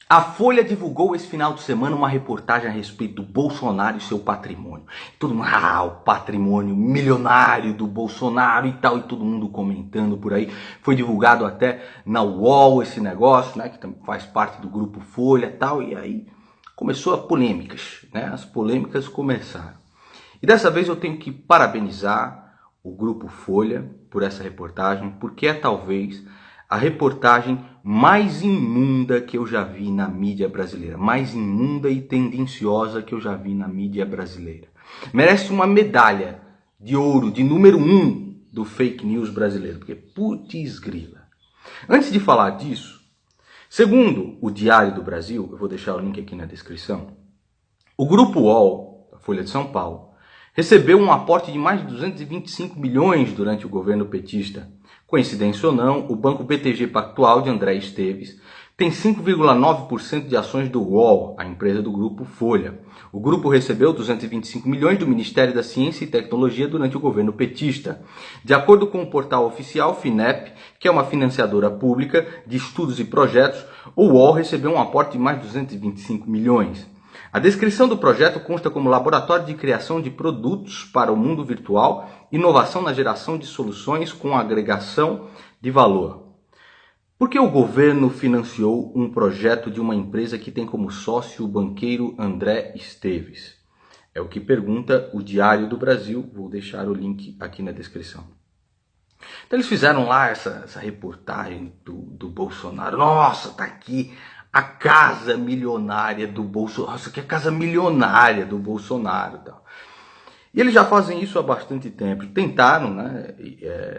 A Folha divulgou esse final de semana uma reportagem a respeito do Bolsonaro e seu patrimônio. Todo mundo, o patrimônio milionário do Bolsonaro e tal, e todo mundo comentando por aí. Foi divulgado até na UOL esse negócio, né, que também faz parte do grupo Folha e tal, e aí começou as polêmicas, né? As polêmicas começaram. E dessa vez eu tenho que parabenizar o grupo Folha por essa reportagem, porque é talvez a reportagem mais imunda que eu já vi na mídia brasileira. Mais imunda e tendenciosa que eu já vi na mídia brasileira. Merece uma medalha de ouro, de número 1 do fake news brasileiro. Porque putz grila. Antes de falar disso, segundo o Diário do Brasil, eu vou deixar o link aqui na descrição, o Grupo UOL, da Folha de São Paulo, recebeu um aporte de mais de 225 milhões durante o governo petista. Coincidência ou não, o Banco BTG Pactual de André Esteves tem 5,9% de ações do UOL, a empresa do Grupo Folha. O grupo recebeu 225 milhões do Ministério da Ciência e Tecnologia durante o governo petista. De acordo com o portal oficial FINEP, que é uma financiadora pública de estudos e projetos, o UOL recebeu um aporte de mais de 225 milhões. A descrição do projeto consta como laboratório de criação de produtos para o mundo virtual, inovação na geração de soluções com agregação de valor. Por que o governo financiou um projeto de uma empresa que tem como sócio o banqueiro André Esteves? É o que pergunta o Diário do Brasil, vou deixar o link aqui na descrição. Então eles fizeram lá essa reportagem do Bolsonaro. Nossa, tá aqui a casa milionária do Bolsonaro. Nossa, que é a casa milionária do Bolsonaro. E eles já fazem isso há bastante tempo. Tentaram, né,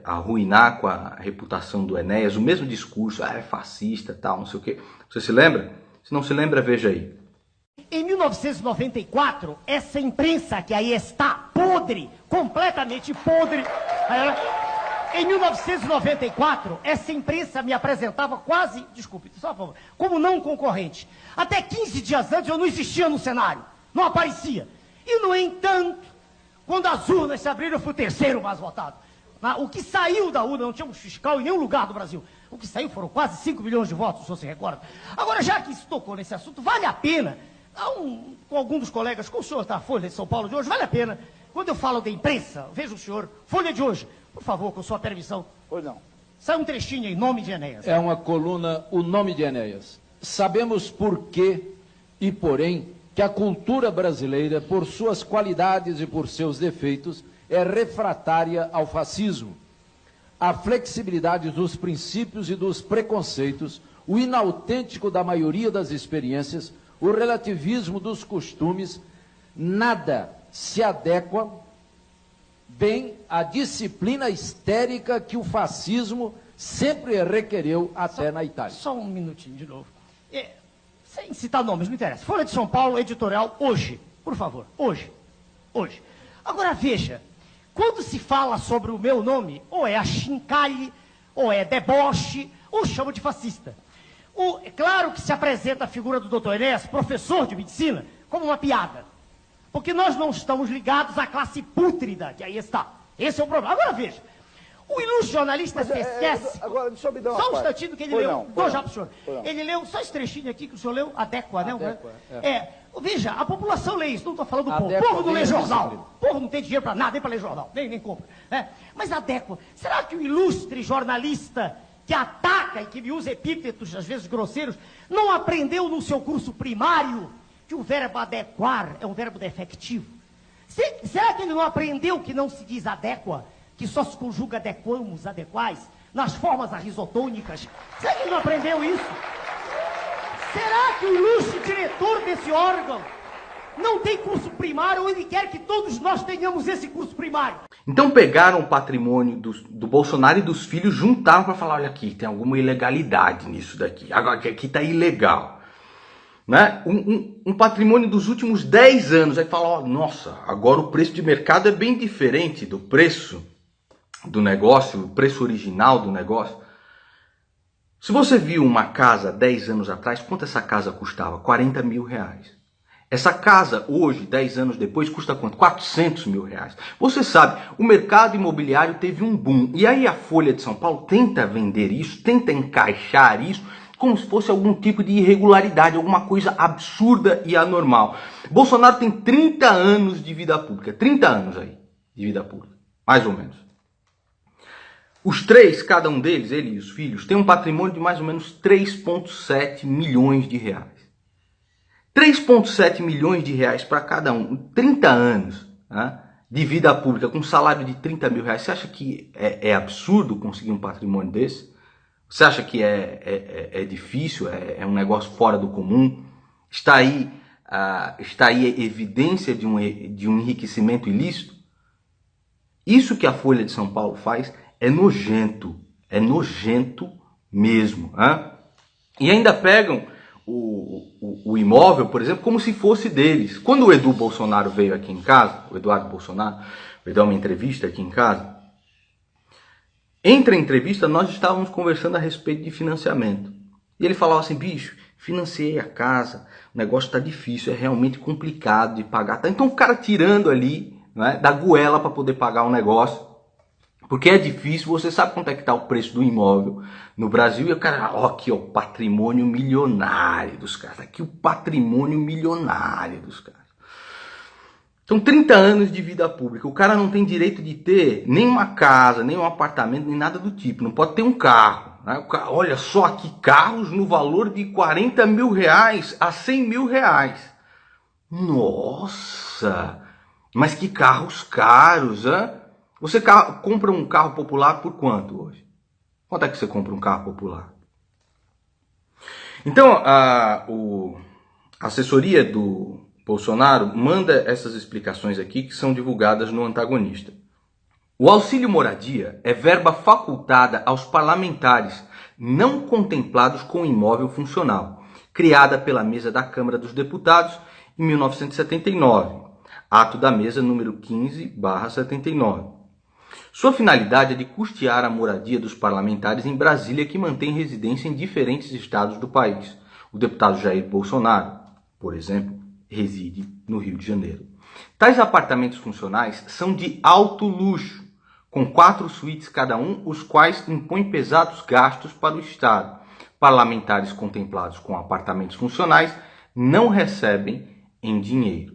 arruinar com a reputação do Enéas, o mesmo discurso, é fascista, tal, não sei o quê. Você se lembra? Se não se lembra, veja aí. Em 1994, essa imprensa que aí está podre, completamente podre. Em 1994, essa imprensa me apresentava quase, desculpe, só por favor, como não concorrente. Até 15 dias antes eu não existia no cenário, não aparecia. E, no entanto, quando as urnas se abriram, eu fui o terceiro mais votado. O que saiu da urna, não tínhamos fiscal em nenhum lugar do Brasil. O que saiu foram quase 5 milhões de votos, se você se recorda. Agora, já que se tocou nesse assunto, vale a pena, com algum dos colegas, com o senhor da Folha de São Paulo de hoje, vale a pena, quando eu falo da imprensa, veja o senhor, Folha de hoje, por favor, com sua permissão. Pois não. Sai um trechinho em nome de Enéas. É uma coluna, o nome de Enéas. Sabemos por quê e porém que a cultura brasileira, por suas qualidades e por seus defeitos, é refratária ao fascismo. A flexibilidade dos princípios e dos preconceitos, o inautêntico da maioria das experiências, o relativismo dos costumes, nada se adequa bem à disciplina histérica que o fascismo sempre requereu até na Itália. Só um minutinho de novo. Sem citar nomes, não interessa. Folha de São Paulo, editorial, hoje. Por favor, hoje. Hoje. Agora veja, quando se fala sobre o meu nome, ou é achincalhe, ou é deboche, ou chama de fascista. É claro que se apresenta a figura do Dr. Enéas, professor de medicina, como uma piada. Porque nós não estamos ligados à classe pútrida, que aí está. Esse é o problema. Agora veja, o ilustre jornalista se esquece... Agora, deixa eu me dar uma só um parte. instantinho que ele leu. Dou já para o senhor. Ele leu só esse trechinho aqui que o senhor leu, adéqua, né? Adéqua, Veja, a população lê isso, não estou falando do povo. O Adéqua, povo não lê jornal. disciplina. O povo não tem dinheiro para nada, nem para ler jornal, nem compra. Mas adéqua. Será que o ilustre jornalista que ataca e que me usa epítetos, às vezes grosseiros, não aprendeu no seu curso primário que o verbo adequar é um verbo defectivo? Será que ele não aprendeu que não se diz adéqua, que só se conjuga adequamos, adequais, nas formas arrisotônicas? Será que ele não aprendeu isso? Será que o ilustre diretor desse órgão não tem curso primário ou ele quer que todos nós tenhamos esse curso primário? Então pegaram o patrimônio do Bolsonaro e dos filhos, juntaram para falar, olha aqui, tem alguma ilegalidade nisso daqui, agora que aqui está ilegal. Né? Um patrimônio dos últimos 10 anos, aí fala, nossa, agora o preço de mercado é bem diferente do preço do negócio, o preço original do negócio. Se você viu uma casa 10 anos atrás, quanto essa casa custava? 40 mil reais. Essa casa hoje, 10 anos depois, custa quanto? 400 mil reais. Você sabe, o mercado imobiliário teve um boom. E aí a Folha de São Paulo tenta vender isso, tenta encaixar isso como se fosse algum tipo de irregularidade, alguma coisa absurda e anormal. Bolsonaro tem 30 anos de vida pública, 30 anos aí de vida pública, mais ou menos. Os três, cada um deles, ele e os filhos, tem um patrimônio de mais ou menos 3,7 milhões de reais. 3,7 milhões de reais para cada um, 30 anos, né, de vida pública, com um salário de 30 mil reais. Você acha que é absurdo conseguir um patrimônio desse? Você acha que é difícil, é um negócio fora do comum? Está aí evidência de um enriquecimento ilícito? Isso que a Folha de São Paulo faz é nojento mesmo. Hein? E ainda pegam o imóvel, por exemplo, como se fosse deles. Quando o Edu Bolsonaro veio aqui em casa, o Eduardo Bolsonaro, veio dar uma entrevista aqui em casa, entre a entrevista nós estávamos conversando a respeito de financiamento. E ele falava assim, bicho, financiei a casa, o negócio está difícil, é realmente complicado de pagar. Tá? Então o cara tirando ali, né, da goela para poder pagar o negócio, porque é difícil, você sabe quanto é que está o preço do imóvel no Brasil, e o cara, ó, aqui ó, o patrimônio milionário dos caras, aqui o patrimônio milionário dos caras. São 30 anos de vida pública, o cara não tem direito de ter nem uma casa, nem um apartamento, nem nada do tipo, não pode ter um carro. Né? Olha só aqui, carros no valor de 40 mil reais a 100 mil reais. Nossa, mas que carros caros, hein? Você compra um carro popular por quanto hoje? Quanto é que você compra um carro popular? Então, a assessoria do Bolsonaro manda essas explicações aqui que são divulgadas no Antagonista. O auxílio moradia é verba facultada aos parlamentares não contemplados com imóvel funcional, criada pela mesa da Câmara dos Deputados em 1979, ato da mesa número 15/79. Sua finalidade é de custear a moradia dos parlamentares em Brasília que mantém residência em diferentes estados do país. O deputado Jair Bolsonaro, por exemplo, reside no Rio de Janeiro. Tais apartamentos funcionais são de alto luxo, com 4 suítes cada um, os quais impõem pesados gastos para o Estado. Parlamentares contemplados com apartamentos funcionais não recebem em dinheiro.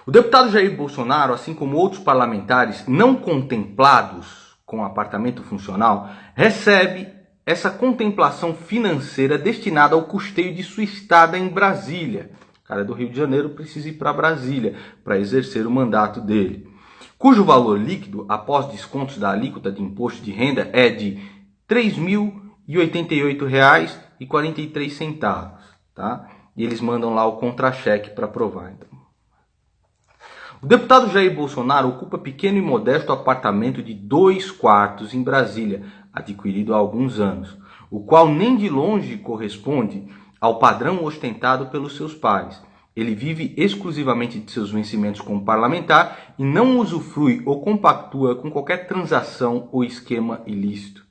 O deputado Jair Bolsonaro, assim como outros parlamentares não contemplados com apartamento funcional, recebe essa contemplação financeira destinada ao custeio de sua estada em Brasília. O cara do Rio de Janeiro precisa ir para Brasília para exercer o mandato dele, cujo valor líquido, após descontos da alíquota de imposto de renda, é de R$ 3.088,43. Tá? E eles mandam lá o contra-cheque para provar. Então. O deputado Jair Bolsonaro ocupa pequeno e modesto apartamento de 2 quartos em Brasília, adquirido há alguns anos, o qual nem de longe corresponde ao padrão ostentado pelos seus pais. Ele vive exclusivamente de seus vencimentos como parlamentar e não usufrui ou compactua com qualquer transação ou esquema ilícito.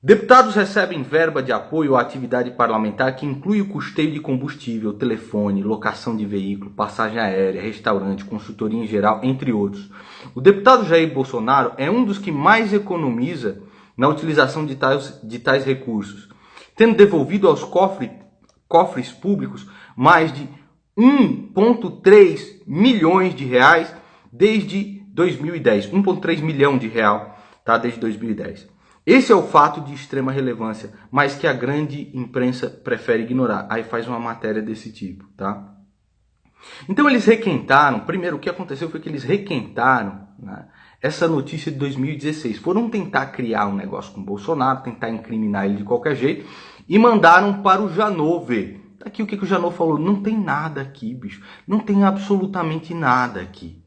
Deputados recebem verba de apoio à atividade parlamentar que inclui o custeio de combustível, telefone, locação de veículo, passagem aérea, restaurante, consultoria em geral, entre outros. O deputado Jair Bolsonaro é um dos que mais economiza na utilização de tais recursos, tendo devolvido aos cofres públicos mais de 1,3 milhões de reais desde 2010. 1,3 milhão de real, tá? Desde 2010. Esse é o fato de extrema relevância, mas que a grande imprensa prefere ignorar. Aí faz uma matéria desse tipo, tá? Então eles requentaram, primeiro o que aconteceu foi que eles requentaram, né, essa notícia de 2016. Foram tentar criar um negócio com o Bolsonaro, tentar incriminar ele de qualquer jeito, e mandaram para o Janot ver. Aqui o que o Janot falou? Não tem nada aqui, bicho. Não tem absolutamente nada aqui.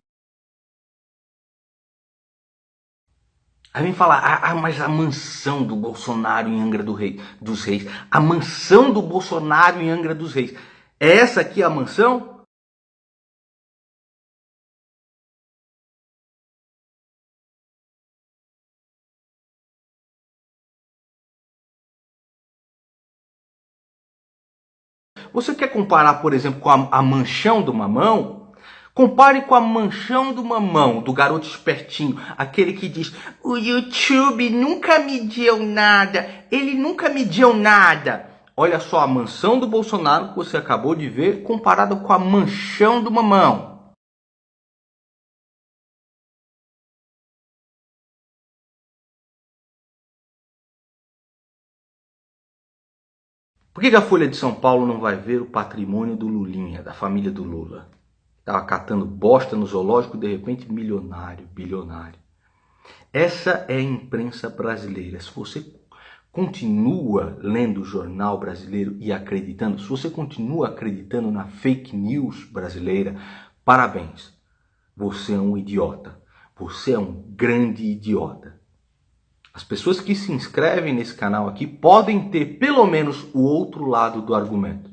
Aí vem falar, mas a mansão do Bolsonaro em Angra dos Reis, a mansão do Bolsonaro em Angra dos Reis, é essa aqui a mansão? Você quer comparar, por exemplo, com a manchão do Mamão? Compare com a Manchão do Mamão, do garoto espertinho, aquele que diz: o YouTube nunca me deu nada, ele nunca me deu nada. Olha só a mansão do Bolsonaro que você acabou de ver comparada com a Manchão do Mamão. Por que a Folha de São Paulo não vai ver o patrimônio do Lulinha, da família do Lula? Estava catando bosta no zoológico, de repente milionário, bilionário. Essa é a imprensa brasileira. Se você continua lendo o jornal brasileiro e acreditando, se você continua acreditando na fake news brasileira, parabéns. Você é um idiota. Você é um grande idiota. As pessoas que se inscrevem nesse canal aqui podem ter pelo menos o outro lado do argumento.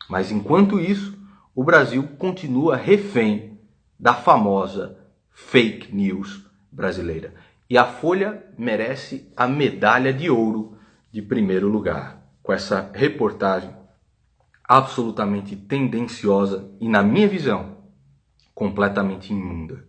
Mas enquanto isso, o Brasil continua refém da famosa fake news brasileira. E a Folha merece a medalha de ouro de primeiro lugar, com essa reportagem absolutamente tendenciosa e, na minha visão, completamente imunda.